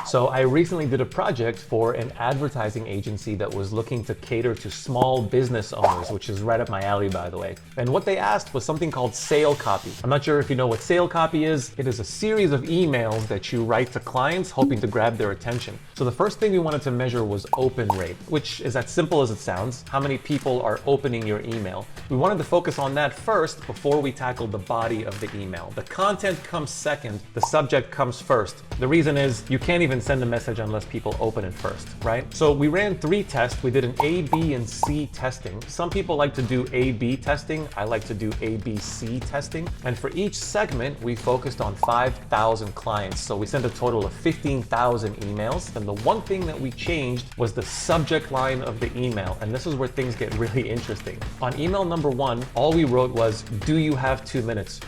So I recently did a project for an advertising agency that was looking to cater to small business owners, which is right up my alley, by the way. And what they asked was something called sale copy. I'm not sure if you know what sale copy is. It is a series of emails that you write to clients hoping to grab their attention. So the first thing we wanted to measure was open rate, which is as simple as it sounds. How many people are opening your email? We wanted to focus on that first before we tackled the body of the email. The content comes second, the subject comes first. The reason is you can't even send a message unless people open it first, right? So we ran 3 tests. We did an A, B, and C testing. Some people like to do A-B testing. I like to do A-B-C testing. And for each segment, we focused on 5,000 clients. So we sent a total of 15,000 emails. And the one thing that we changed was the subject line of the email. And this is where things get really interesting. On email number 1, all we wrote was, "Do you have 2 minutes?" ?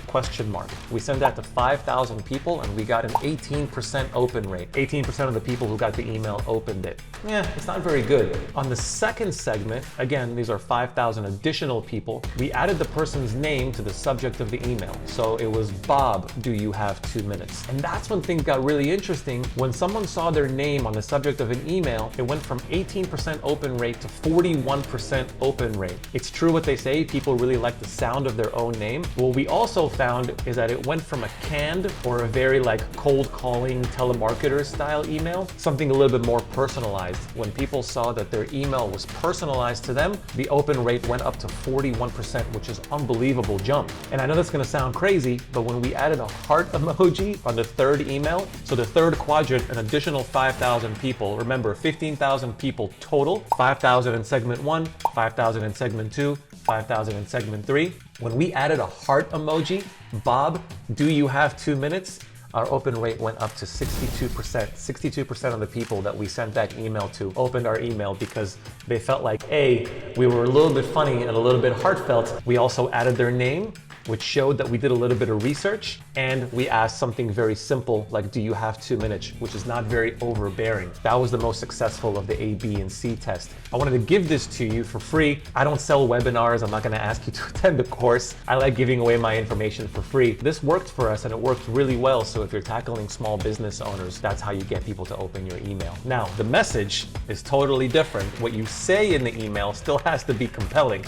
We sent that to 5,000 people and we got an 18% open rate. 18% of the people who got the email opened it. Yeah, it's not very good. On the second segment, again, these are 5,000 additional people, we added the person's name to the subject of the email. So it was, "Bob, do you have 2 minutes?" And that's when things got really interesting. When someone saw their name on the subject of an email, it went from 18% open rate to 41% open rate. It's true what they say, people really like the sound of their own name. What we also found is that it went from a canned or a very cold calling telemarketer style email, something a little bit more personalized. When people saw that their email was personalized to them, the open rate went up to 41%, which is unbelievable jump. And I know that's gonna sound crazy, but when we added a heart emoji on the third email, so the third quadrant, an additional 5,000 people, remember 15,000 people total, 5,000 in segment 1, 5,000 in segment 2, 5,000 in segment 3. When we added a heart emoji, "Bob, do you have 2 minutes?" our open rate went up to 62%. 62% of the people that we sent that email to opened our email because they felt like, A, we were a little bit funny and a little bit heartfelt. We also added their name, which showed that we did a little bit of research, and we asked something very simple like, "Do you have 2 minutes?" which is not very overbearing. That was the most successful of the A, B, and C test. I wanted to give this to you for free. I don't sell webinars. I'm not going to ask you to attend the course. I like giving away my information for free. This worked for us and it worked really well. So if you're tackling small business owners, that's how you get people to open your email. Now, the message is totally different. What you say in the email still has to be compelling,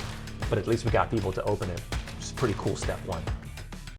but at least we got people to open it. It's a pretty cool step 1.